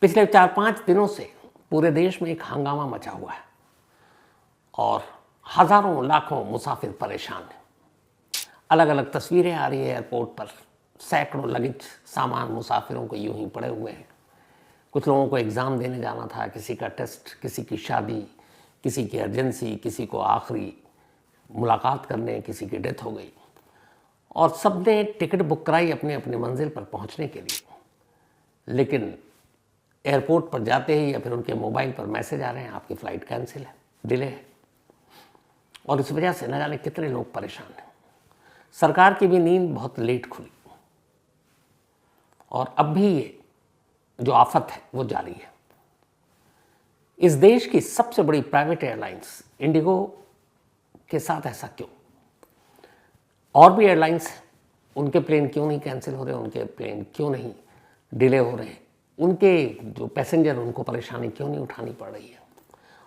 पिछले 4-5 दिनों से पूरे देश में एक हंगामा मचा हुआ है और हजारों लाखों मुसाफिर परेशान हैं। अलग अलग तस्वीरें आ रही है एयरपोर्ट पर, सैकड़ों लगेज सामान मुसाफिरों को यूं ही पड़े हुए हैं। कुछ लोगों को एग्ज़ाम देने जाना था, किसी का टेस्ट, किसी की शादी, किसी की अर्जेंसी, किसी को आखिरी मुलाकात करने, किसी की डेथ हो गई और सब ने टिकट बुक कराई अपने अपने मंजिल पर पहुंचने के लिए। लेकिन एयरपोर्ट पर जाते ही या फिर उनके मोबाइल पर मैसेज आ रहे हैं, आपकी फ़्लाइट कैंसिल है, डिले है। और इस वजह से न जाने कितने लोग परेशान हैं। सरकार की भी नींद बहुत लेट खुली और अब भी ये जो आफत है वो जारी है। इस देश की सबसे बड़ी प्राइवेट एयरलाइंस इंडिगो के साथ ऐसा क्यों? और भी एयरलाइंस हैं, उनके प्लेन क्यों नहीं कैंसिल हो रहे, उनके प्लेन क्यों नहीं डिले हो रहे, उनके जो पैसेंजर उनको परेशानी क्यों नहीं उठानी पड़ रही है,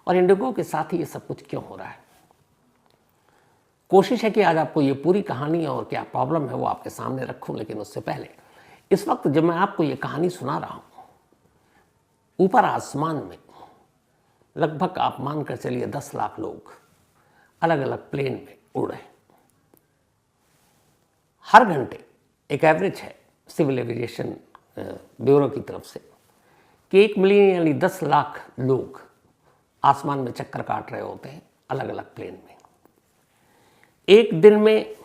और इंडिगो के साथ ही ये सब कुछ क्यों हो रहा है? कोशिश है कि आज आपको ये पूरी कहानी और क्या प्रॉब्लम है वो आपके सामने रखूं। लेकिन उससे पहले इस वक्त जब मैं आपको ये कहानी सुना रहा हूं, ऊपर आसमान में लगभग आप मानकर चलिए 10 लाख लोग अलग अलग प्लेन में उड़ रहे हैं। हर घंटे एक एवरेज है सिविल एविएशन ब्यूरो की तरफ से कि 1 मिलियन यानी 10 लाख लोग आसमान में चक्कर काट रहे होते हैं अलग अलग प्लेन में। एक दिन में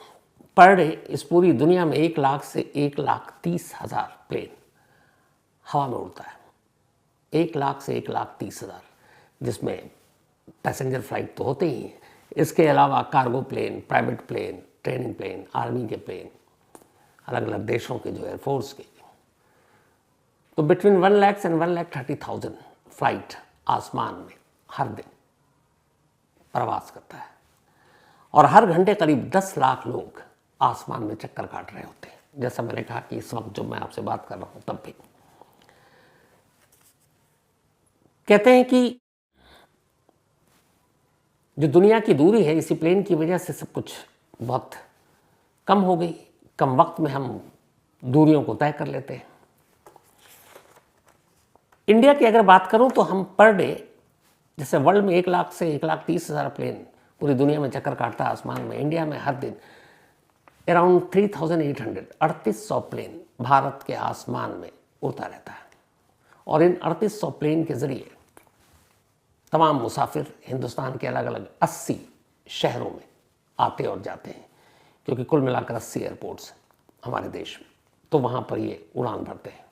पर डे इस पूरी दुनिया में 1 लाख से 1,30,000 प्लेन हवा में उड़ता है। 1 लाख से 1,30,000, जिसमें पैसेंजर फ्लाइट तो होते ही हैं, इसके अलावा cargo plane, private plane, training plane, army के प्लेन, अलग अलग देशों के जो एयरफोर्स के, तो बिटवीन 1 लाख एंड 1,30,000 फ्लाइट आसमान में हर दिन प्रवास करता है और हर घंटे करीब 10 लाख लोग आसमान में चक्कर काट रहे होते हैं। जैसा मैंने कहा कि इस वक्त जब मैं आपसे बात कर रहा हूं तब भी कहते हैं कि जो दुनिया की दूरी है इसी प्लेन की वजह से सब कुछ बहुत कम हो गई। कम वक्त में हम दूरियों को तय कर लेते हैं। इंडिया की अगर बात करूं तो हम पर डे, जैसे वर्ल्ड में 1 लाख से 1,30,000 प्लेन पूरी दुनिया में चक्कर काटता है आसमान में, इंडिया में हर दिन अराउंड 3,800 3800 प्लेन भारत के आसमान में उड़ता रहता है। और इन 3800 प्लेन के जरिए तमाम मुसाफिर हिंदुस्तान के अलग अलग 80 शहरों में आते और जाते हैं, क्योंकि कुल मिलाकर 80 एयरपोर्ट्स हैं हमारे देश में, तो वहाँ पर ये उड़ान भरते हैं।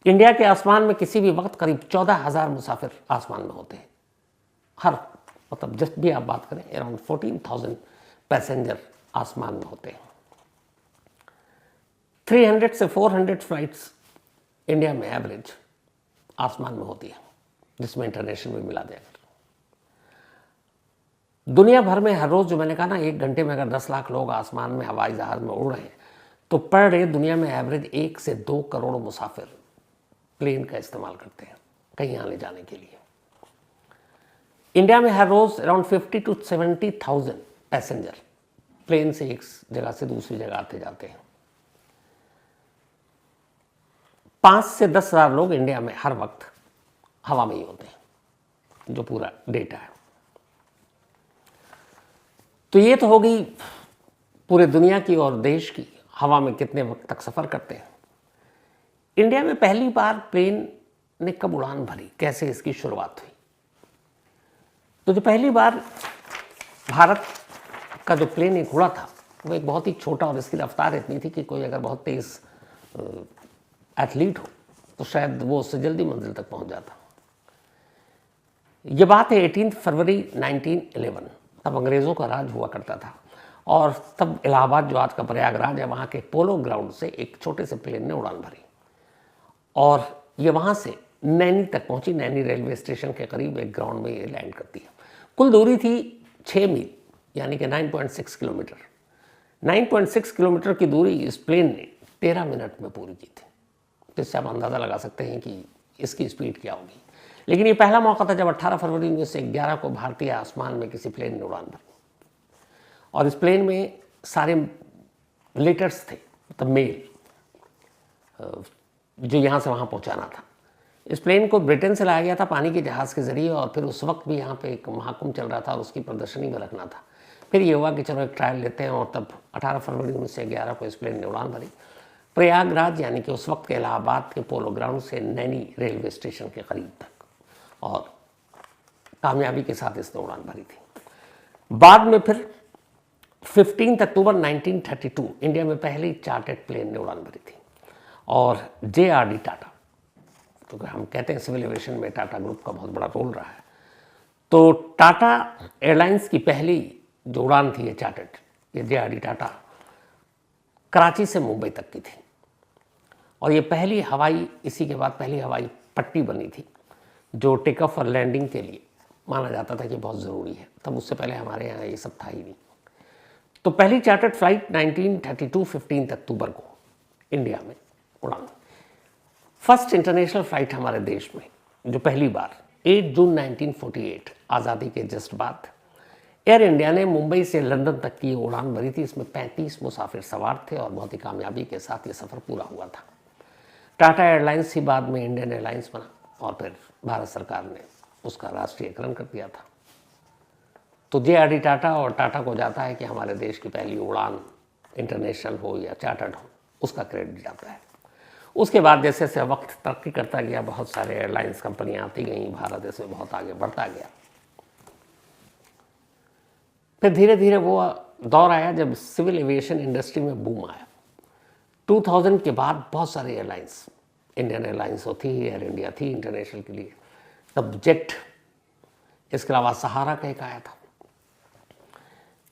इंडिया के आसमान में किसी भी वक्त करीब 14,000 मुसाफिर आसमान में होते हैं। हर मतलब जब भी आप बात करें अराउंड 14,000 पैसेंजर आसमान में होते हैं। 300 से 400 फ्लाइट्स इंडिया में एवरेज आसमान में होती है, जिसमें इंटरनेशनल भी मिला देगा। दुनिया भर में हर रोज जो मैंने कहा ना, 1 घंटे में अगर 10 लाख लोग आसमान में हवाई जहाज में उड़ रहे हैं तो पर डे दुनिया में एवरेज 1 से 2 करोड़ मुसाफिर प्लेन का इस्तेमाल करते हैं कहीं आने जाने के लिए। इंडिया में हर रोज अराउंड 50 to 70,000 पैसेंजर प्लेन से एक जगह से दूसरी जगह आते जाते हैं। 5 से 10,000 लोग इंडिया में हर वक्त हवा में ही होते हैं, जो पूरा डेटा है। तो ये तो हो गई पूरे दुनिया की और देश की, हवा में कितने वक्त तक सफर करते हैं। इंडिया में पहली बार प्लेन ने कब उड़ान भरी, कैसे इसकी शुरुआत हुई? तो जो पहली बार भारत का जो प्लेन एक उड़ा था वो एक बहुत ही छोटा, और इसकी रफ्तार इतनी थी कि कोई अगर बहुत तेज एथलीट हो तो शायद वो उससे जल्दी मंजिल तक पहुंच जाता। ये बात है 18 फरवरी 1911। तब अंग्रेज़ों का राज हुआ करता था और तब इलाहाबाद, जो आज का प्रयागराज है, वहाँ के पोलो ग्राउंड से एक छोटे से प्लेन ने उड़ान भरी और ये वहाँ से नैनी तक पहुँची। नैनी रेलवे स्टेशन के करीब एक ग्राउंड में ये लैंड करती है। कुल दूरी थी 6 मील यानी कि 9.6 किलोमीटर। 9.6 किलोमीटर की दूरी इस प्लेन ने 13 मिनट में पूरी की थी। तो इससे आप अंदाज़ा लगा सकते हैं कि इसकी स्पीड क्या होगी। लेकिन ये पहला मौका था जब 18 फरवरी 1911 को भारतीय आसमान में किसी प्लेन ने उड़ान भरी और इस प्लेन में सारे लेटर्स थे, मतलब मेल, जो यहाँ से वहाँ पहुँचाना था। इस प्लेन को ब्रिटेन से लाया गया था पानी के जहाज़ के ज़रिए, और फिर उस वक्त भी यहाँ पे एक महाकुंभ चल रहा था और उसकी प्रदर्शनी में रखना था। फिर ये हुआ कि चलो एक ट्रायल लेते हैं, और तब 18 फरवरी 1911 को इस प्लेन ने उड़ान भरी। प्रयागराज यानी कि उस वक्त के इलाहाबाद के पोलो ग्राउंड से नैनी रेलवे स्टेशन के करीब तक, और कामयाबी के साथ इसने उड़ान भरी थी। बाद में फिर 15 अक्टूबर 1932 इंडिया में पहली चार्टर्ड प्लेन ने उड़ान भरी थी, और JRD टाटा, क्योंकि हम कहते हैं सिविल एविएशन में टाटा ग्रुप का बहुत बड़ा रोल रहा है, तो टाटा एयरलाइंस की पहली जो उड़ान थी ये चार्टर्ड, ये JRD टाटा कराची से मुंबई तक की थी, और ये पहली हवाई, इसी के बाद पहली हवाई पट्टी बनी थी जो टेक ऑफ और लैंडिंग के लिए माना जाता था कि बहुत ज़रूरी है। तब उससे पहले हमारे यहाँ ये सब था ही नहीं। तो पहली चार्टर्ड फ्लाइट 1932 15 अक्टूबर को इंडिया में उड़ान, फर्स्ट इंटरनेशनल फ्लाइट हमारे देश में जो पहली बार 8 जून 1948 आज़ादी के जस्ट बाद एयर इंडिया ने मुंबई से लंदन तक की उड़ान भरी थी। इसमें 35 मुसाफिर सवार थे और बहुत ही कामयाबी के साथ ये सफ़र पूरा हुआ था। टाटा एयरलाइंस ही बाद में इंडियन एयरलाइंस बना, और फिर भारत सरकार ने उसका राष्ट्रीयकरण कर दिया था। तो JRD टाटा, और टाटा को जाता है कि हमारे देश की पहली उड़ान इंटरनेशनल हो या चार्टर्ड हो, उसका क्रेडिट जाता है। उसके बाद जैसे जैसे वक्त तरक्की करता गया, बहुत सारे एयरलाइंस कंपनियाँ आती गईं, भारत इसमें बहुत आगे बढ़ता गया। फिर धीरे धीरे वो दौर आया जब सिविल एविएशन इंडस्ट्री में बूम आया। 2000 के बाद बहुत सारे एयरलाइंस, इंडियन एयरलाइंस होती ही, एयर इंडिया थी इंटरनेशनल के लिए, तब जेट, इसके अलावा सहारा का एक आया था।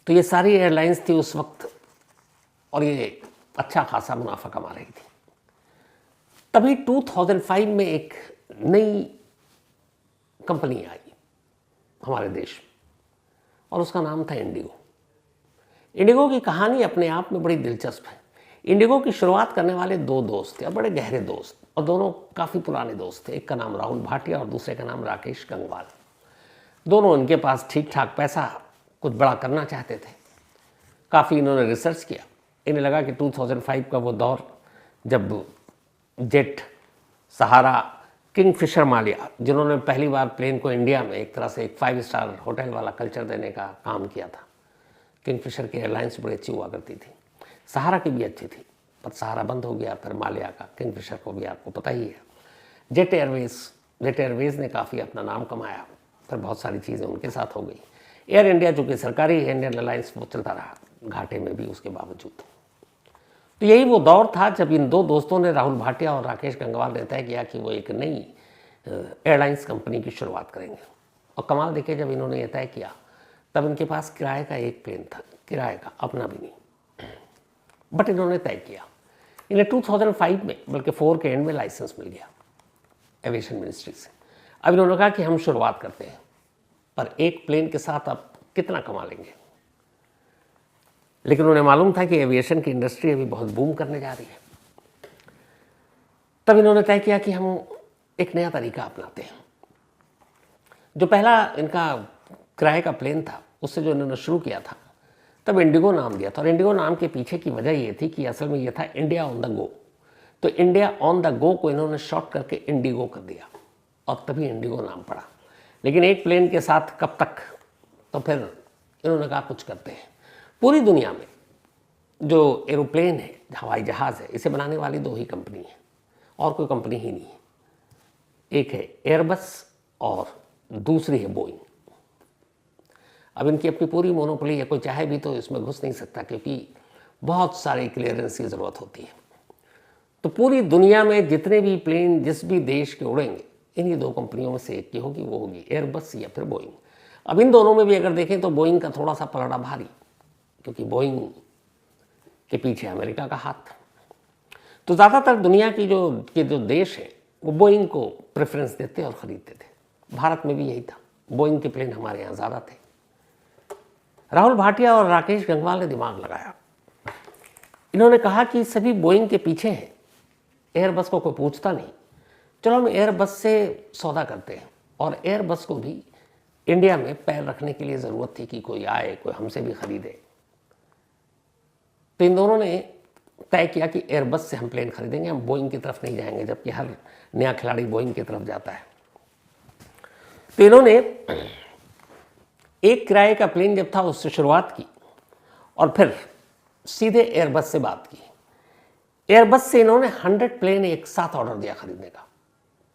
तो ये सारी एयरलाइंस थी उस वक्त, और ये अच्छा खासा मुनाफा कमा रही थी। तभी 2005 में एक नई कंपनी आई हमारे देश में, और उसका नाम था इंडिगो। इंडिगो की कहानी अपने आप में बड़ी दिलचस्प है। इंडिगो की शुरुआत करने वाले दो दोस्त थे, और बड़े गहरे दोस्त, और दोनों काफ़ी पुराने दोस्त थे। एक का नाम राहुल भाटिया और दूसरे का नाम राकेश गंगवाल। दोनों इनके पास ठीक ठाक पैसा, कुछ बड़ा करना चाहते थे। काफ़ी इन्होंने रिसर्च किया। इन्हें लगा कि 2005 का वो दौर जब जेट, सहारा, किंगफिशर मालिया, जिन्होंने पहली बार प्लेन को इंडिया में एक तरह से एक 5 स्टार होटल वाला कल्चर देने का काम किया था। किंगफिशर की एयरलाइंस बड़ी अच्छी हुआ करती थी, सहारा की भी अच्छी थी, पर सहारा बंद हो गया। फिर मालिया का, किंगफिशर को भी आपको पता ही है। जेट एयरवेज़ ने काफ़ी अपना नाम कमाया, फिर बहुत सारी चीज़ें उनके साथ हो गई। एयर इंडिया जो कि सरकारी इंडियन एयरलाइंस, वो चलता रहा घाटे में भी उसके बावजूद। तो यही वो दौर था जब इन दो दोस्तों ने, राहुल भाटिया और राकेश गंगवाल ने, तय किया कि वो एक नई एयरलाइंस कंपनी की शुरुआत करेंगे। और कमाल देखे, जब इन्होंने ये तय किया तब इनके पास किराए का एक प्लेन था, किराए का, अपना भी नहीं, बट इन्होंने तय किया। इन्हें 2005 में, बल्कि 4 के एंड में लाइसेंस मिल गया एविएशन मिनिस्ट्री से। अब इन्होंने कहा कि हम शुरुआत करते हैं, पर एक प्लेन के साथ अब कितना कमा लेंगे। लेकिन उन्हें मालूम था कि एविएशन की इंडस्ट्री अभी बहुत बूम करने जा रही है। तब इन्होंने तय किया कि हम एक नया तरीका अपनाते हैं। जो पहला इनका किराए का प्लेन था, उससे जो इन्होंने शुरू किया था, तब इंडिगो नाम दिया था। और इंडिगो नाम के पीछे की वजह ये थी कि असल में ये था इंडिया ऑन द गो। तो इंडिया ऑन द गो को इन्होंने शॉर्ट करके इंडिगो कर दिया, और तभी इंडिगो नाम पड़ा। लेकिन एक प्लेन के साथ कब तक, तो फिर इन्होंने कहा कुछ करते हैं। पूरी दुनिया में जो एरोप्लेन है, हवाई जहाज़ है, इसे बनाने वाली 2 ही कंपनी है, और कोई कंपनी ही नहीं है। एक है एयरबस और दूसरी है बोइंग। अब इनकी अपनी पूरी मोनोपोली है, कोई चाहे भी तो इसमें घुस नहीं सकता, क्योंकि बहुत सारे क्लियरेंस की ज़रूरत होती है। तो पूरी दुनिया में जितने भी प्लेन जिस भी देश के उड़ेंगे, इन्हीं 2 कंपनियों में से एक की होगी, वो होगी एयरबस या फिर बोइंग। अब इन दोनों में भी अगर देखें तो बोइंग का थोड़ा सा पलड़ा भारी, क्योंकि बोइंग के पीछे अमेरिका का हाथ। तो ज़्यादातर दुनिया की जो देश है, वो बोइंग को प्रेफरेंस देते और ख़रीदते थे। भारत में भी यही था, बोइंग के प्लेन हमारे यहाँ ज़्यादा थे। राहुल भाटिया और राकेश गंगवाल ने दिमाग लगाया। इन्होंने कहा कि सभी बोइंग के पीछे हैं, एयरबस को कोई पूछता नहीं, चलो हम एयरबस से सौदा करते हैं। और एयरबस को भी इंडिया में पैर रखने के लिए ज़रूरत थी कि कोई आए, कोई हमसे भी ख़रीदे। तो इन दोनों ने तय किया कि एयरबस से हम प्लेन खरीदेंगे, हम बोइंग की तरफ नहीं जाएंगे, जबकि हर नया खिलाड़ी बोइंग की तरफ जाता है। तो इन्होंने एक किराए का प्लेन जब था उससे शुरुआत की और फिर सीधे एयरबस से बात की। एयरबस से इन्होंने 100 प्लेन एक साथ ऑर्डर दिया खरीदने का।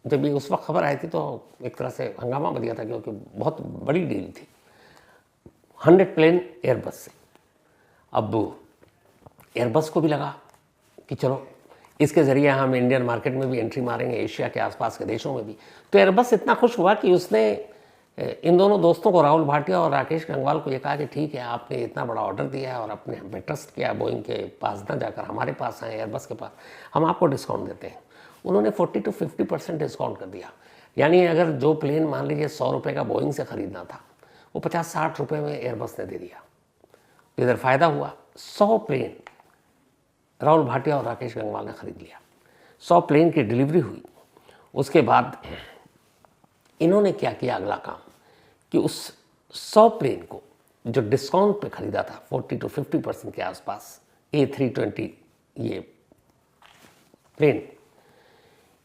जब ये उस वक्त खबर आई थी तो एक तरह से हंगामा बच गया था, क्योंकि बहुत बड़ी डील थी। 100 प्लेन एयरबस से। अब एयरबस को भी लगा कि चलो इसके ज़रिए हम इंडियन मार्केट में भी एंट्री मारेंगे, एशिया के आसपास के देशों में भी। तो एयरबस इतना खुश हुआ कि उसने इन दोनों दोस्तों को, राहुल भाटिया और राकेश गंगवाल को, ये कहा कि ठीक है, आपने इतना बड़ा ऑर्डर दिया है और अपने हम पे ट्रस्ट किया, बोइंग के पास ना जाकर हमारे पास आए, एयरबस के पास, हम आपको डिस्काउंट देते हैं। उन्होंने 40 to 50% डिस्काउंट कर दिया। यानी अगर जो प्लेन मान लीजिए 100 रुपये का बोइंग से ख़रीदना था, वो 50-60 रुपये में एयरबस ने दे दिया। इधर फ़ायदा हुआ। 100 प्लेन राहुल भाटिया और राकेश गंगवाल ने ख़रीद लिया। 100 प्लेन की डिलीवरी हुई। उसके बाद इन्होंने क्या किया, अगला काम, कि उस 100 प्लेन को जो डिस्काउंट पे ख़रीदा था 40 to 50% के आसपास, A320 ये प्लेन,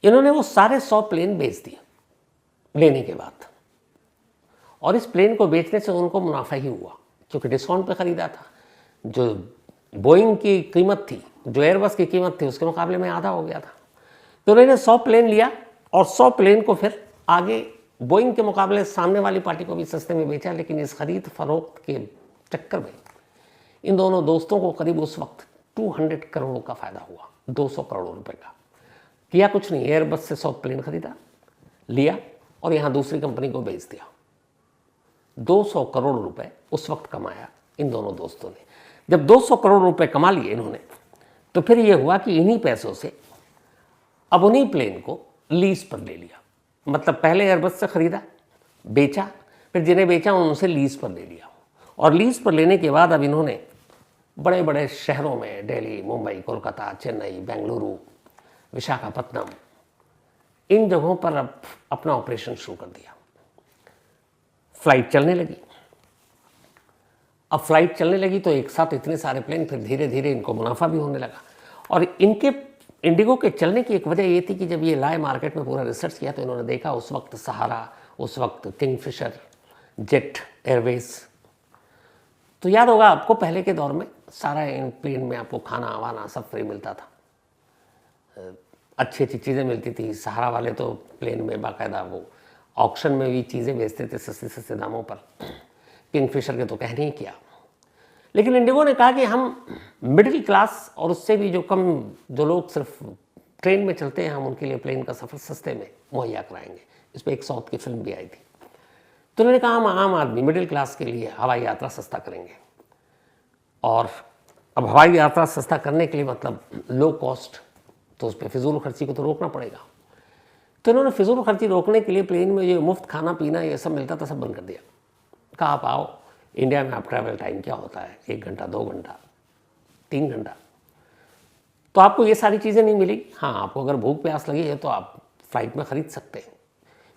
इन्होंने वो सारे 100 प्लेन बेच दिए लेने के बाद। और इस प्लेन को बेचने से उनको मुनाफा ही हुआ, क्योंकि डिस्काउंट पे ख़रीदा था। जो बोइंग की कीमत थी, जो एयरबस की कीमत थी, उसके मुकाबले में आधा हो गया था। तो उन्होंने 100 प्लेन लिया और 100 प्लेन को फिर आगे बोइंग के मुकाबले सामने वाली पार्टी को भी सस्ते में बेचा। लेकिन इस खरीद फरोख्त के चक्कर में इन दोनों दोस्तों को करीब उस वक्त 200 करोड़ का फ़ायदा हुआ, 200 करोड़ रुपए का। किया कुछ नहीं, एयरबस से 100 प्लेन खरीदा, लिया और यहाँ दूसरी कंपनी को बेच दिया। 200 करोड़ रुपए उस वक्त कमाया इन दोनों दोस्तों ने। जब 200 करोड़ रुपए कमा लिए इन्होंने, तो फिर ये हुआ कि इन्हीं पैसों से अब उन्हीं प्लेन को लीज पर ले लिया। मतलब पहले एयरबस से ख़रीदा, बेचा, फिर जिन्हें बेचा उनसे लीज पर ले लिया। और लीज पर लेने के बाद अब इन्होंने बड़े बड़े शहरों में, दिल्ली, मुंबई, कोलकाता, चेन्नई, बेंगलुरु, विशाखापत्तनम, इन जगहों पर अब अपना ऑपरेशन शुरू कर दिया। फ्लाइट चलने लगी। अब फ्लाइट चलने लगी तो एक साथ इतने सारे प्लेन, फिर धीरे धीरे इनको मुनाफा भी होने लगा। और इनके इंडिगो के चलने की एक वजह ये थी कि जब ये लाए मार्केट में पूरा रिसर्च किया तो इन्होंने देखा उस वक्त सहारा, उस वक्त किंगफिशर, जेट एयरवेज। तो याद होगा आपको, पहले के दौर में सारा इन प्लेन में आपको खाना वाना सब फ्री मिलता था, अच्छी अच्छी चीज़ें मिलती थी। सहारा वाले तो प्लेन में बाकायदा वो ऑक्शन में भी चीज़ें बेचते थे सस्ते सस्ते दामों पर। किंगफिशर के तो कहने ही क्या। लेकिन इंडिगो ने कहा कि हम मिडिल क्लास और उससे भी जो कम, जो लोग सिर्फ ट्रेन में चलते हैं, हम उनके लिए प्लेन का सफ़र सस्ते में मुहैया कराएंगे। इस पर एक साउथ की फिल्म भी आई थी। तो उन्होंने कहा हम आम आदमी, मिडिल क्लास के लिए हवाई यात्रा सस्ता करेंगे। और अब हवाई यात्रा सस्ता करने के लिए मतलब लो कॉस्ट, तो उस पर फिजूल खर्ची को तो रोकना पड़ेगा। तो इन्होंने फिजूल खर्ची रोकने के लिए प्लेन में जो मुफ्त खाना पीना ये सब मिलता था, सब बंद कर दिया। कहा आप आओ, इंडिया में आप ट्रैवल टाइम क्या होता है, 1 घंटा, 2 घंटा, 3 घंटा, तो आपको ये सारी चीज़ें नहीं मिली। हाँ, आपको अगर भूख प्यास लगी है तो आप फ्लाइट में ख़रीद सकते हैं।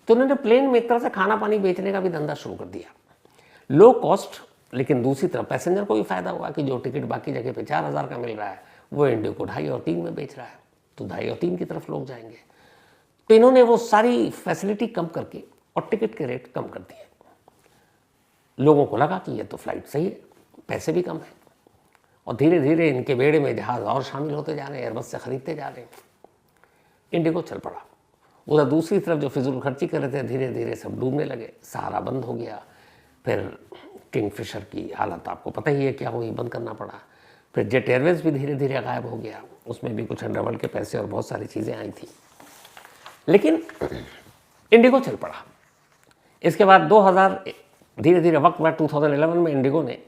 तो उन्होंने प्लेन में एक तरह से खाना पानी बेचने का भी धंधा शुरू कर दिया, लो कॉस्ट। लेकिन दूसरी तरफ पैसेंजर को भी फ़ायदा हुआ कि जो टिकट बाकी जगह पे 4000 का मिल रहा है, वो इंडिगो को 2.5 और 3 में बेच रहा है, तो 2.5 और 3 की तरफ लोग जाएंगे। तो इन्होंने वो सारी फैसिलिटी कम करके और टिकट के रेट कम कर दिए। लोगों को लगा कि ये तो फ्लाइट सही है, पैसे भी कम है। और धीरे धीरे इनके बेड़े में जहाज़ और शामिल होते जा रहे हैं, एयरबस से ख़रीदते जा रहे हैं। इंडिगो चल पड़ा। उधर दूसरी तरफ जो फिजूल खर्ची कर रहे थे, धीरे धीरे सब डूबने लगे। सहारा बंद हो गया। फिर किंगफिशर की हालत आपको पता ही है क्या हुई, बंद करना पड़ा। फिर जेट एयरवेज भी धीरे धीरे गायब हो गया, उसमें भी कुछ अंडरवर्ल्ड के पैसे और बहुत सारी चीज़ें आई थी। लेकिन इंडिगो चल पड़ा। इसके बाद 2000 धीरे धीरे वक्त बाद 2011 में इंडिगो ने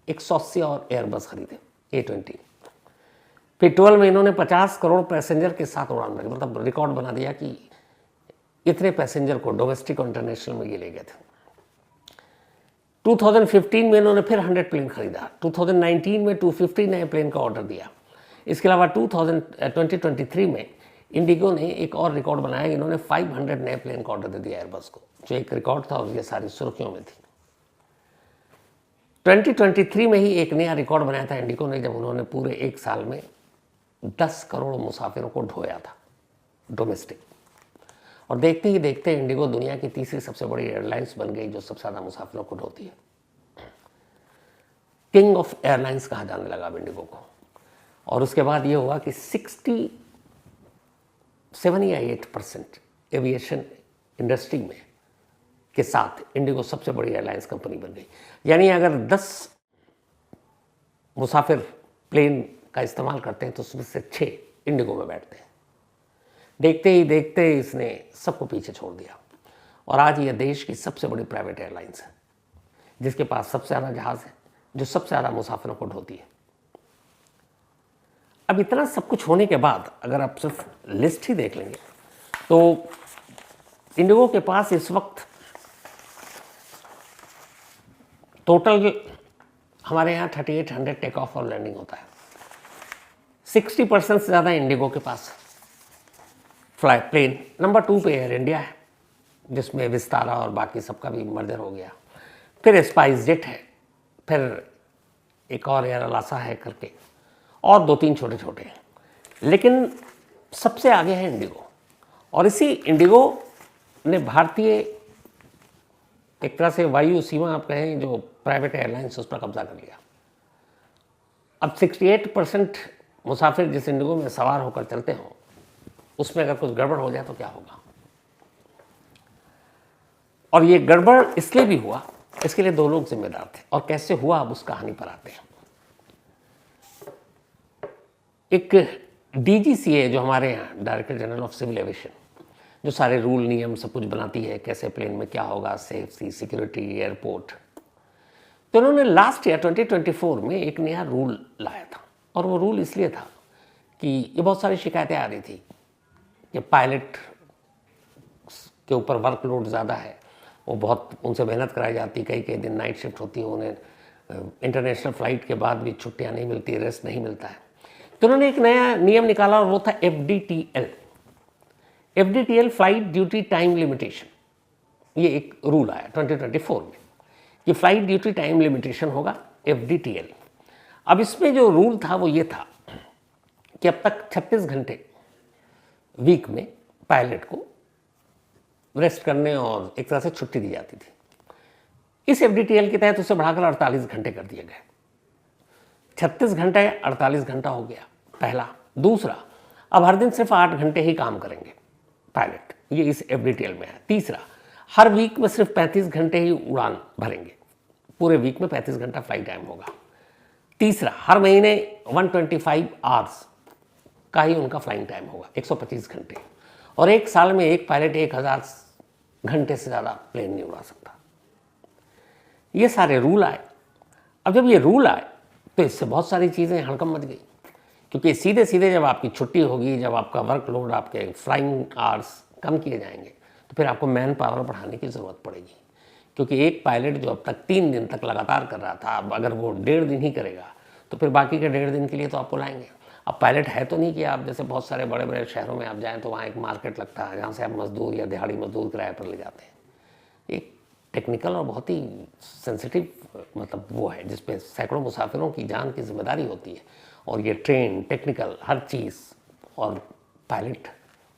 180 और एयरबस खरीदे, A20। फिर 12 में इन्होंने 50 करोड़ पैसेंजर के साथ उड़ान भरी, मतलब रिकॉर्ड बना दिया कि इतने पैसेंजर को डोमेस्टिक और इंटरनेशनल में ये ले गए थे। 2015 में इन्होंने फिर 100 प्लेन खरीदा। 2019 में 250 नए प्लेन का ऑर्डर दिया। इसके अलावा 2023 में इंडिगो ने एक और रिकॉर्ड बनाया। इन्होंने 500 नए प्लेन का ऑर्डर दे दिया एयरबस को, जो एक रिकॉर्ड था और ये सारी सुर्खियों में थी। 2023 में ही एक नया रिकॉर्ड बनाया था इंडिगो ने, जब उन्होंने पूरे 1 साल में 10 करोड़ मुसाफिरों को ढोया था डोमेस्टिक। और देखते ही देखते इंडिगो दुनिया की तीसरी सबसे बड़ी एयरलाइंस बन गई जो सबसे ज़्यादा मुसाफिरों को ढोती है। किंग ऑफ एयरलाइंस कहा जाने लगा अब इंडिगो को। और उसके बाद ये हुआ कि 67 या 8% एविएशन इंडस्ट्री में के साथ इंडिगो सबसे बड़ी एयरलाइंस कंपनी बन गई। यानी अगर 10 मुसाफिर प्लेन का इस्तेमाल करते हैं तो उसमें से 6 इंडिगो में बैठते हैं। देखते ही देखते इसने सबको पीछे छोड़ दिया और आज यह देश की सबसे बड़ी प्राइवेट एयरलाइंस है, जिसके पास सबसे ज़्यादा जहाज़ है, जो सबसे ज़्यादा मुसाफिरों को ढोती है। अब इतना सब कुछ होने के बाद अगर आप सिर्फ लिस्ट ही देख लेंगे तो इंडिगो के पास इस वक्त टोटल हमारे यहाँ 3800 टेक ऑफ और लैंडिंग होता है। 60% से ज़्यादा इंडिगो के पास फ्लाई प्लेन। नंबर 2 पे एयर इंडिया है, जिसमें विस्तारा और बाकी सबका भी मर्जर हो गया। फिर स्पाइस जेट है, फिर एक और एयर अलासा है करके, और 2-3 छोटे छोटे हैं, लेकिन सबसे आगे है इंडिगो। और इसी इंडिगो ने भारतीय एक तरह से वायु सीमा आप कहें जो प्राइवेट एयरलाइंस उस पर कब्जा कर लिया। अब 68% मुसाफिर जिस इंडिगो में सवार होकर चलते हों, उसमें अगर कुछ गड़बड़ हो जाए तो क्या होगा। और ये गड़बड़ इसलिए भी हुआ, इसके लिए 2 लोग जिम्मेदार थे। और कैसे हुआ अब उस कहानी पर आते हैं। एक डीजीसीए जो हमारे यहाँ director general of civil aviation, जो सारे रूल नियम सब कुछ बनाती है, कैसे प्लेन में क्या होगा, सेफ्टी, सिक्योरिटी, एयरपोर्ट, तो उन्होंने लास्ट ईयर 2024 में एक नया रूल लाया था। और वो रूल इसलिए था कि ये बहुत सारी शिकायतें आ रही थी कि पायलट के ऊपर वर्कलोड ज़्यादा है, वो बहुत उनसे मेहनत कराई जाती, कई दिन नाइट शिफ्ट होती है, उन्हें इंटरनेशनल फ़्लाइट के बाद भी छुट्टियाँ नहीं मिलती, रेस्ट नहीं मिलता है। तो उन्होंने एक नया नियम निकाला और वो था FDTL, flight duty time limitation. ये एक रूल आया 2024 में कि फ्लाइट ड्यूटी टाइम लिमिटेशन होगा FDTL। अब इसमें जो रूल था वो ये था कि अब तक 36 घंटे वीक में पायलट को रेस्ट करने और एक तरह से छुट्टी दी जाती थी। इस FDTL के तहत उसे बढ़ाकर 48 घंटे कर दिए गए। 36 घंटे 48 घंटा हो गया पहला। दूसरा, अब हर दिन सिर्फ 8 घंटे ही काम करेंगे पायलट, ये इस FDTL में है। तीसरा, हर वीक में सिर्फ 35 घंटे ही उड़ान भरेंगे, पूरे वीक में 35 घंटा फ्लाइट टाइम होगा। तीसरा, हर महीने 125 आवर्स का ही उनका फ्लाइंग टाइम होगा, 125 घंटे। और एक साल में एक पायलट 1000 घंटे से ज़्यादा प्लेन नहीं उड़ा सकता। ये सारे रूल आए। अब जब ये रूल आए तो इससे बहुत सारी चीज़ें हड़कंप मच गई, क्योंकि सीधे सीधे जब आपकी छुट्टी होगी, जब आपका वर्कलोड, आपके फ्लाइंग आवर्स कम किए जाएंगे, तो फिर आपको मैन पावर बढ़ाने की ज़रूरत पड़ेगी। क्योंकि एक पायलट जो अब तक 3 दिन तक लगातार कर रहा था, अब अगर वो 1.5 दिन ही करेगा तो फिर बाकी के 1.5 दिन के लिए तो आपको लाएंगे। अब पायलट है तो नहीं कि आप जैसे बहुत सारे बड़े बड़े शहरों में आप जाएँ तो वहाँ एक मार्केट लगता है जहाँ से आप मजदूर या दिहाड़ी मजदूर किराए पर ले जाते हैं। एक टेक्निकल और बहुत ही सेंसिटिव मतलब वो है जिसपे सैकड़ों मुसाफिरों की जान की जिम्मेदारी होती है। और ये ट्रेन, टेक्निकल, हर चीज़, और पायलट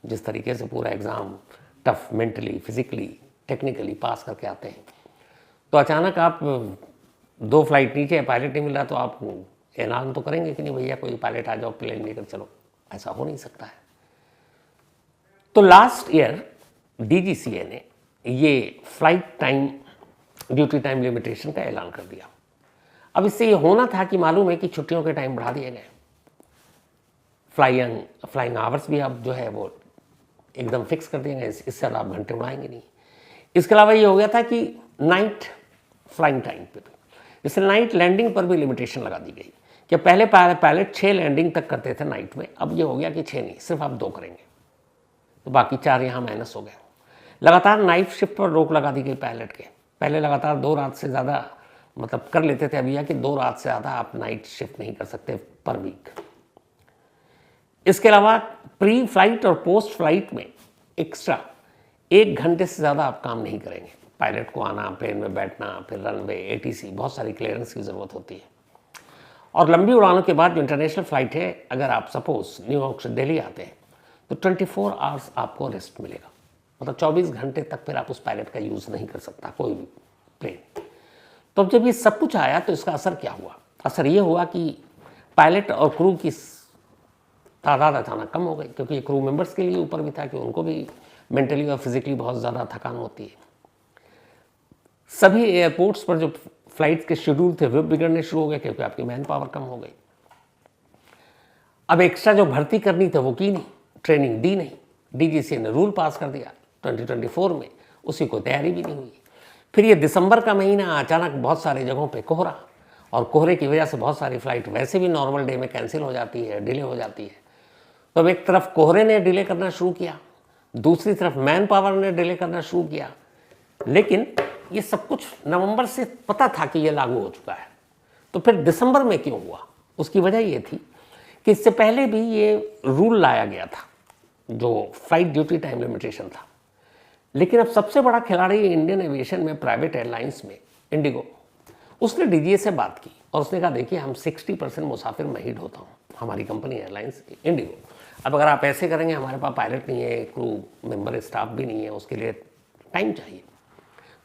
जिस तरीके से पूरा exam tough mentally, physically, technically pass करके आते हैं, तो अचानक आप 2 फ्लाइट नीचे पायलट नहीं मिल रहा तो आप ऐलान तो करेंगे कि नहीं भैया कोई पायलट आ जाओ, प्लेन लेकर चलो। ऐसा हो नहीं सकता है। तो लास्ट ईयर DGCA ने ये flight time duty time limitation का ऐलान कर दिया। अब इससे ये होना था कि मालूम है कि छुट्टियों के टाइम बढ़ा दिए गए, फ्लाइंग आवर्स भी अब जो है वो एकदम फिक्स कर दिए गए, इससे आप घंटे उड़ाएंगे नहीं। इसके अलावा ये हो गया था कि नाइट फ्लाइंग टाइम पे भी, इससे नाइट लैंडिंग पर भी लिमिटेशन लगा दी गई कि पहले पायलट 6 लैंडिंग तक करते थे नाइट में, अब ये हो गया कि 6 नहीं, सिर्फ आप 2 करेंगे, तो बाकी 4 यहाँ माइनस हो गए। लगातार नाइट शिफ्ट पर रोक लगा दी गई पायलट के। पहले लगातार 2 रात से ज़्यादा मतलब कर लेते थे, अभी यह कि 2 रात से ज़्यादा आप नाइट शिफ्ट नहीं कर सकते पर वीक। इसके अलावा प्री फ्लाइट और पोस्ट फ्लाइट में एक्स्ट्रा 1 घंटे से ज़्यादा आप काम नहीं करेंगे। पायलट को आना, प्लेन में बैठना, फिर रनवे, ATC, बहुत सारी क्लियरेंस की ज़रूरत होती है। और लंबी उड़ानों के बाद जो इंटरनेशनल फ़्लाइट है, अगर आप सपोज न्यूयॉर्क से दिल्ली आते हैं तो 24 आवर्स आपको रेस्ट मिलेगा, मतलब 24 घंटे तक फिर आप उस पायलट का यूज़ नहीं कर सकता कोई भी प्लेन। तो अब जब ये सब कुछ आया तो इसका असर क्या हुआ? असर ये हुआ कि पायलट और क्रू की तादाद अचानक कम हो गई, क्योंकि क्रू मेंबर्स के लिए ऊपर भी था कि उनको भी मेंटली और फिजिकली बहुत ज़्यादा थकान होती है। सभी एयरपोर्ट्स पर जो फ्लाइट्स के शेड्यूल थे वो बिगड़ने शुरू हो गए, क्योंकि आपकी मैन पावर कम हो गई। अब एक्स्ट्रा जो भर्ती करनी थी वो की नहीं, ट्रेनिंग दी नहीं। डीजीसीए ने रूल पास कर दिया 2024 में, उसी को तैयारी भी नहीं हुई। फिर ये दिसंबर का महीना, अचानक बहुत सारी जगहों पे कोहरा, और कोहरे की वजह से बहुत सारी फ्लाइट वैसे भी नॉर्मल डे में कैंसिल हो जाती है, डिले हो जाती है। तो अब एक तरफ कोहरे ने डिले करना शुरू किया, दूसरी तरफ मैन पावर ने डिले करना शुरू किया। लेकिन ये सब कुछ नवंबर से पता था कि ये लागू हो चुका है, तो फिर दिसंबर में क्यों हुआ? उसकी वजह ये थी कि इससे पहले भी ये रूल लाया गया था, जो फ्लाइट ड्यूटी टाइम लिमिटेशन था। लेकिन अब सबसे बड़ा खिलाड़ी इंडियन एविएशन में, प्राइवेट एयरलाइंस में इंडिगो, उसने डीजीए से बात की और उसने कहा देखिए हम 60% मुसाफिर मैं ही ढोता हूँ, हमारी कंपनी एयरलाइंस इंडिगो। अब अगर आप ऐसे करेंगे, हमारे पास पायलट नहीं है, क्रू मेंबर स्टाफ भी नहीं है, उसके लिए टाइम चाहिए,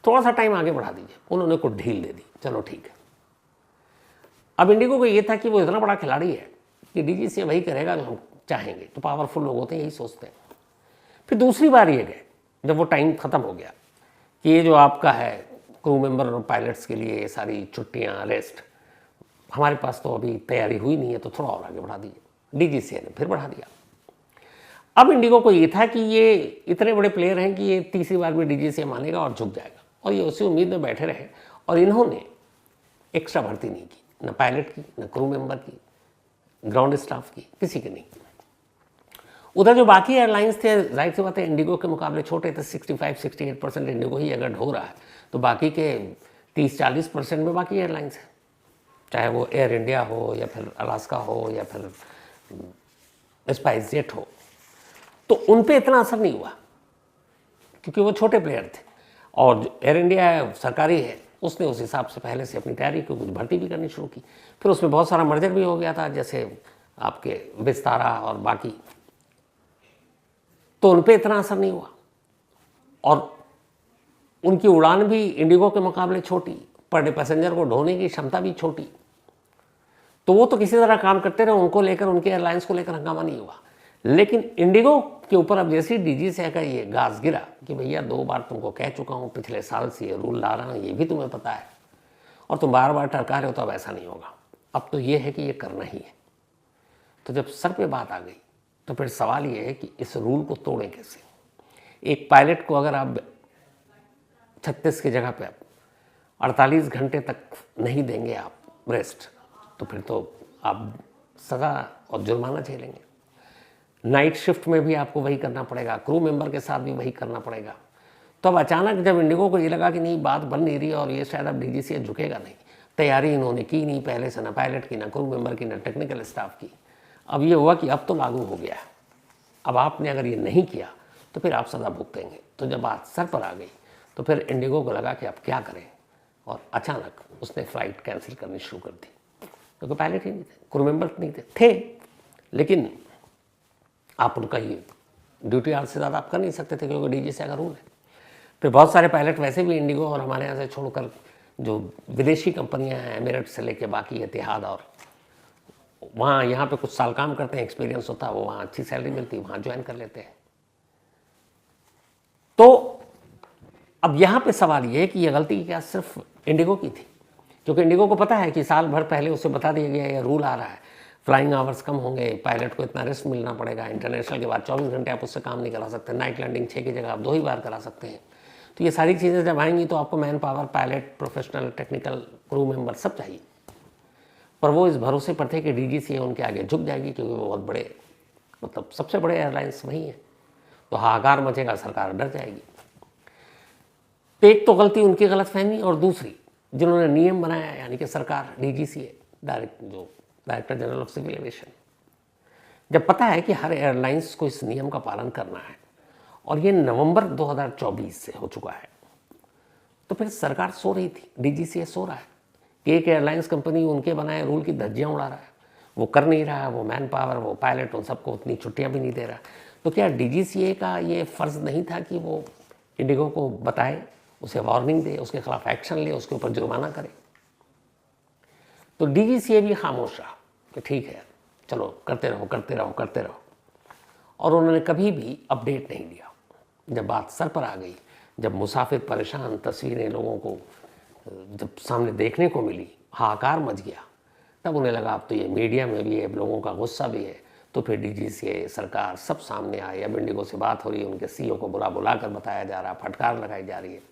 थोड़ा सा टाइम आगे बढ़ा दीजिए। उन्होंने कुछ ढील दे दी, चलो ठीक है। अब इंडिगो को ये था कि वो इतना बड़ा खिलाड़ी है कि डीजीसीए वही करेगा जो हम चाहेंगे, तो पावरफुल लोग होते हैं यही सोचते हैं। फिर दूसरी बार ये गए जब वो टाइम ख़त्म हो गया कि ये जो आपका है क्रू मेंबर और पायलट्स के लिए ये सारी छुट्टियाँ, रेस्ट, हमारे पास तो अभी तैयारी हुई नहीं है, तो थोड़ा और आगे बढ़ा दीजिए। डीजीसीए ने फिर बढ़ा दिया। अब इंडिगो को ये था कि ये इतने बड़े प्लेयर हैं कि ये तीसरी बार भी डीजीसीए मानेगा और झुक जाएगा, और ये उसी उम्मीद में बैठे रहे, और इन्होंने एक्स्ट्रा भर्ती नहीं की, न पायलट की, न क्रू मेंबर की, ग्राउंड स्टाफ की, किसी की नहीं। उधर जो बाकी एयरलाइंस थे, जाहिर सी बात है इंडिगो के मुकाबले छोटे थे, 65-68% इंडिगो ही अगर ढो रहा है, तो बाकी के 30-40% में बाकी एयरलाइंस है, चाहे वो एयर इंडिया हो या फिर अलास्का हो या फिर स्पाइस जेट हो। तो उन पे इतना असर नहीं हुआ क्योंकि वो छोटे प्लेयर थे, और एयर इंडिया सरकारी है, उसने उस हिसाब से पहले से अपनी तैयारी की, कुछ भर्ती भी करनी शुरू की। फिर उसमें बहुत सारा मर्जर भी हो गया था, जैसे आपके विस्तारा और बाकी, तो उन पर इतना असर नहीं हुआ। और उनकी उड़ान भी इंडिगो के मुकाबले छोटी, पर डे पैसेंजर को ढोने की क्षमता भी छोटी, तो वो तो किसी तरह काम करते रहे, उनको लेकर, उनके एयरलाइंस को लेकर हंगामा नहीं हुआ। लेकिन इंडिगो के ऊपर अब जैसे डीजीसीए का ये गाज गिरा कि भैया 2 बार तुमको कह चुका हूँ, पिछले साल से ये रूल ला रहा हूँ, ये भी तुम्हें पता है, और तुम बार बार टरका रहे हो, तो अब ऐसा नहीं होगा, अब तो ये है कि ये करना ही है। तो जब सर पे बात आ गई तो फिर सवाल ये है कि इस रूल को तोड़ें कैसे। एक पायलट को अगर आप 36 की जगह पे 48 घंटे तक नहीं देंगे आप रेस्ट, तो फिर तो आप सज़ा और जुर्माना झेलेंगे। नाइट शिफ्ट में भी आपको वही करना पड़ेगा, क्रू मेंबर के साथ भी वही करना पड़ेगा। तो अब अचानक जब इंडिगो को ये लगा कि नहीं, बात बन नहीं रही और ये शायद अब डीजीसीए झुकेगा नहीं, तैयारी इन्होंने की नहीं पहले से, ना पायलट की, ना क्रू मेंबर की, ना टेक्निकल स्टाफ की। अब ये हुआ कि अब तो लागू हो गया, अब आपने अगर ये नहीं किया तो फिर आप सज़ा भुगतेंगे। तो जब बात सर पर आ गई तो फिर इंडिगो को लगा कि अब क्या करें, और अचानक उसने फ़्लाइट कैंसिल करनी शुरू कर दी, क्योंकि पायलट ही नहीं थे, क्रू मेंबर नहीं थे, लेकिन आप उनका ये ड्यूटी आवर्स से ज़्यादा आप कर नहीं सकते थे, क्योंकि डीजीसीए का रूल है। फिर बहुत सारे पायलट वैसे भी इंडिगो और हमारे यहाँ से छोड़कर जो विदेशी कंपनियाँ हैं, एमिरेट्स से लेके बाकी एतिहाद, और वहाँ यहाँ पे कुछ साल काम करते हैं, एक्सपीरियंस होता है, वो वहाँ अच्छी सैलरी मिलती है, वहाँ ज्वाइन कर लेते हैं। तो अब यहाँ पे सवाल ये है कि ये गलती क्या सिर्फ इंडिगो की थी? क्योंकि इंडिगो को पता है कि साल भर पहले उसे बता दिया गया ये रूल आ रहा है, फ्लाइंग आवर्स कम होंगे, पायलट को इतना रेस्ट मिलना पड़ेगा, इंटरनेशनल के बाद 24 घंटे आप उससे काम नहीं करा सकते, नाइट लैंडिंग 6 की जगह आप 2 ही बार करा सकते हैं। तो ये सारी चीज़ें जब आएंगी तो आपको man power, pilot, professional, technical, crew member सब चाहिए। पर वो इस भरोसे पर थे कि डीजीसीए उनके आगे झुक जाएगी, क्योंकि वो बहुत बड़े, मतलब सबसे बड़े एयरलाइंस वही हैं, तो हाहाकार मचेगा, सरकार डर जाएगी। तो एक तो गलती उनकी गलतफहमी, और दूसरी जिन्होंने नियम बनाया यानी कि सरकार, DGCA, director general of civil aviation, जब पता है कि हर एयरलाइंस को इस नियम का पालन करना है और ये नवंबर 2024 से हो चुका है, तो फिर सरकार सो रही थी, डीजीसीए सो रहा है कि एक एयरलाइंस कंपनी उनके बनाए रूल की धज्जियाँ उड़ा रहा है, वो कर नहीं रहा है, वो मैन पावर, वो पायलट, उन सबको उतनी छुट्टियाँ भी नहीं दे रहा। तो क्या DGCA का ये फ़र्ज़ नहीं था कि वो इंडिगो को बताए, उसे वार्निंग दे, उसके खिलाफ एक्शन ले, उसके ऊपर जुर्माना करे? तो DGCA भी खामोश रहा कि ठीक है चलो करते रहो करते रहो करते रहो, और उन्होंने कभी भी अपडेट नहीं दिया। जब बात सर पर आ गई, जब मुसाफिर परेशान तस्वीरें लोगों को जब सामने देखने को मिली, हाहाकार मच गया, तब उन्हें लगा अब तो ये मीडिया में भी है, अब लोगों का गुस्सा भी है, तो फिर DGCA सरकार सब सामने आई। अब इंडिगो से बात हो रही है, उनके CEO को बुला कर बताया जा रहा, फटकार लगाई जा रही है।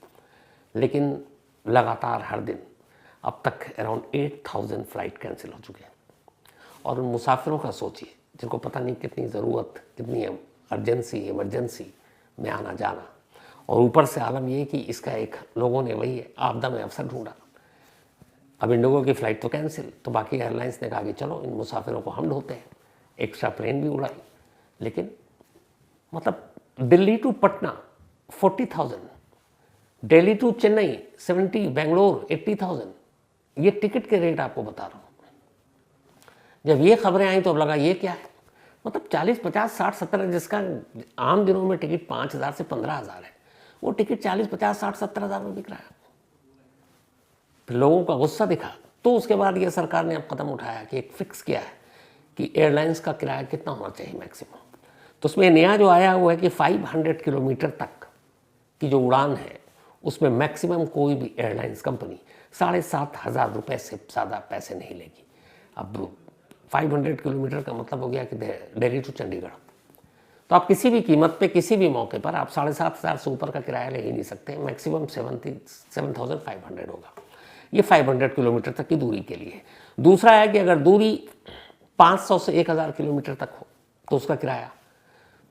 लेकिन लगातार हर दिन अब तक अराउंड 8000 फ्लाइट कैंसिल हो चुके हैं। और उन मुसाफिरों का सोचिए जिनको पता नहीं कितनी ज़रूरत, कितनी अर्जेंसी, इमरजेंसी में आना जाना, और ऊपर से आलम ये कि इसका एक लोगों ने वही आपदा में अवसर ढूंढा। अब इंडिगो की फ़्लाइट तो कैंसिल, तो बाकी एयरलाइंस ने कहा कि चलो इन मुसाफिरों को हम ढोते हैं, एक्स्ट्रा प्लेन भी उड़ाई। लेकिन मतलब दिल्ली टू पटना 40,000, दिल्ली टू चेन्नई 70, बेंगलोर 80,000, ये टिकट के रेट आपको बता रहा हूँ। जब ये खबरें आई तो अब लगा ये क्या है, मतलब 40, 50, 60, 70, जिसका आम दिनों में टिकट 5,000 से 15,000 है, वो टिकट 40, 50, 60, 70,000 में बिक रहा है। फिर लोगों का गुस्सा दिखा, तो उसके बाद ये सरकार ने अब कदम उठाया कि एक फिक्स किया है कि एयरलाइंस का किराया कितना होना चाहिए मैक्सिमम। तो उसमें नया जो आया हुआ है कि 500 किलोमीटर तक की जो उड़ान है उसमें मैक्सिमम कोई भी एयरलाइंस कंपनी 7,500 रुपये से ज़्यादा पैसे नहीं लेगी। अब 500 किलोमीटर का मतलब हो गया कि दिल्ली टू चंडीगढ़, तो आप किसी भी कीमत पे किसी भी मौके पर आप 7,500 से ऊपर का किराया ले ही नहीं सकते। मैक्सिमम 7,500 होगा। ये 500 किलोमीटर तक की दूरी के लिए। दूसरा है कि अगर दूरी 500 से 1,000 किलोमीटर तक हो तो उसका किराया,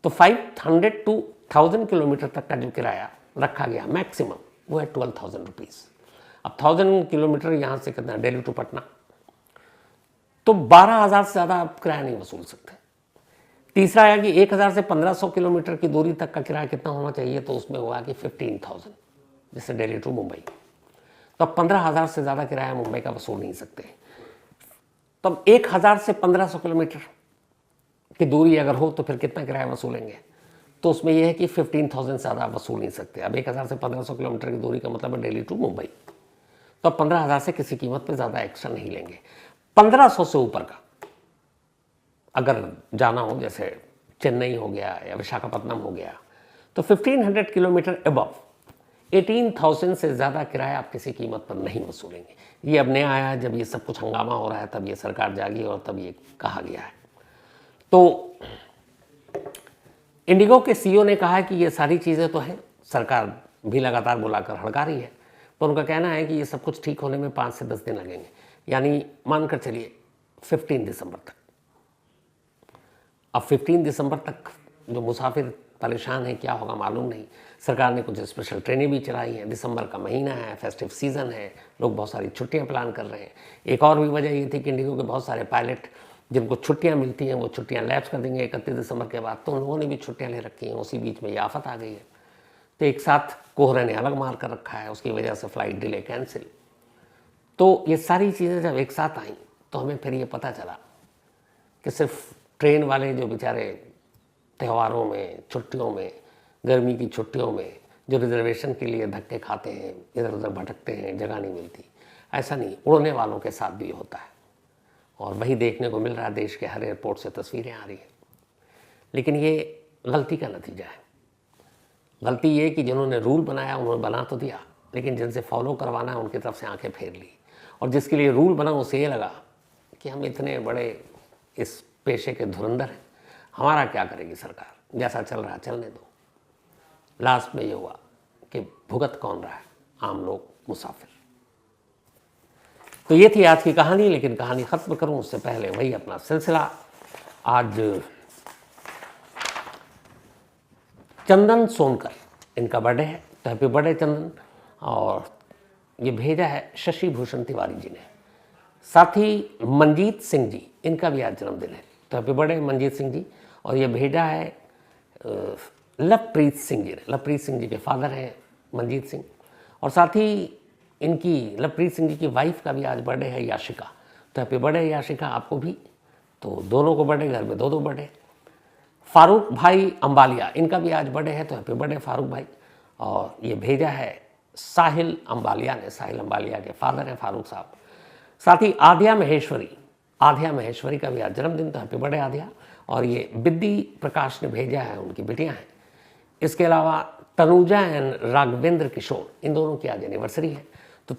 तो 500 to 1000 किलोमीटर तक का जो किराया रखा गया मैक्सिमम, वो है 12,000 रुपीज़। अब 1000 किलोमीटर यहाँ से कितना, दिल्ली टू पटना, तो 12,000 से ज़्यादा आप किराया नहीं वसूल सकते। तीसरा है कि 1,000 से 1,500 किलोमीटर की दूरी तक का किराया कितना होना चाहिए, तो उसमें हुआ कि 15,000, जैसे दिल्ली टू मुंबई। तो अब 15,000 से ज़्यादा किराया मुंबई का वसूल नहीं सकते। तब 1,000 से 1,500 किलोमीटर की दूरी अगर हो तो फिर कितना किराया वसूलेंगे, तो उसमें यह है कि 15,000 से ज़्यादा वसूल नहीं सकते। अब 1,000 से 1,500 किलोमीटर की दूरी का मतलब है दिल्ली टू मुंबई, तो अब 15,000 से किसी कीमत पे ज़्यादा एक्स्ट्रा नहीं लेंगे। 1,500 से ऊपर का अगर जाना हो, जैसे चेन्नई हो गया या विशाखापट्टनम हो गया, तो 1,500 किलोमीटर अबव 18,000 से ज़्यादा किराया आप किसी कीमत पर नहीं वसूलेंगे। ये अब नया आया, जब ये सब कुछ हंगामा हो रहा है तब ये सरकार जागी और तब ये कहा गया है। तो इंडिगो के CEO ने कहा कि ये सारी चीज़ें तो हैं, सरकार भी लगातार बुलाकर हड़का रही है, पर उनका कहना है कि ये सब कुछ ठीक होने में 5 से 10 दिन लगेंगे, यानी मानकर चलिए 15 दिसंबर तक। अब 15 दिसंबर तक जो मुसाफिर परेशान है, क्या होगा मालूम नहीं। सरकार ने कुछ स्पेशल ट्रेनें भी चलाई हैं, दिसंबर का महीना है, फेस्टिव सीज़न है, लोग बहुत सारी छुट्टियां प्लान कर रहे हैं। एक और भी वजह ये थी कि इंडिगो के बहुत सारे पायलट जिनको छुट्टियां मिलती हैं वो छुट्टियां लैप्स कर देंगे 31 दिसंबर के बाद, तो उन लोगों ने भी छुट्टियां ले रखी हैं। उसी बीच में ये आफत आ गई है, तो एक साथ कोहरे ने अलग मार कर रखा है, उसकी वजह से फ़्लाइट डिले कैंसिल। तो ये सारी चीज़ें जब एक साथ आईं तो हमें फिर ये पता चला कि सिर्फ ट्रेन वाले जो बेचारे त्योहारों में, छुट्टियों में, गर्मी की छुट्टियों में जो रिजर्वेशन के लिए धक्के खाते हैं, इधर उधर भटकते हैं, जगह नहीं मिलती, ऐसा नहीं, उड़ने वालों के साथ भी होता है। और वही देखने को मिल रहा है, देश के हर एयरपोर्ट से तस्वीरें आ रही हैं। लेकिन ये गलती का नतीजा है। गलती ये कि जिन्होंने रूल बनाया उन्होंने बना तो दिया, लेकिन जिनसे फॉलो करवाना है उनकी तरफ से आंखें फेर ली। और जिसके लिए रूल बना उसे ये लगा कि हम इतने बड़े इस पेशे के धुरंधर हैं, हमारा क्या करेगी सरकार, जैसा चल रहा चलने दो। लास्ट में ये हुआ कि भुगत कौन रहा है, आम लोग, मुसाफिर। तो ये थी आज की कहानी। लेकिन कहानी ख़त्म करूं उससे पहले वही अपना सिलसिला। आज चंदन सोनकर, इनका बर्थडे है, तो हैप्पी बर्थडे चंदन। और ये भेजा है शशि भूषण तिवारी जी ने। साथ ही मंजीत सिंह जी, इनका भी आज जन्मदिन है, तो हैप्पी बर्थडे मंजीत सिंह जी। और ये भेजा है लवप्रीत सिंह जी ने। लवप्रीत सिंह जी के फादर हैं मंजीत सिंह। और साथ ही इनकी लवप्रीत सिंह जी की वाइफ का भी आज बर्थडे है, याशिका। तो हैप्पी बर्थडे याशिका, आपको भी। तो दोनों को बर्थडे, घर में दो दो बर्थडे। फारूक भाई अंबालिया, इनका भी आज बर्थडे है, तो हैप्पी बर्थडे फारूक भाई। और ये भेजा है साहिल अंबालिया ने, साहिल अंबालिया के फादर हैं फारूक साहब। साथ ही आध्या महेश्वरी का भी आज जन्मदिन, तो हैप्पी बर्थडे आध्या। और ये बिद्दी प्रकाश ने भेजा है, उनकी बेटियां हैं। इसके अलावा तनुजा एंड राघवेंद्र किशोर, इन दोनों की आज एनिवर्सरी है। तो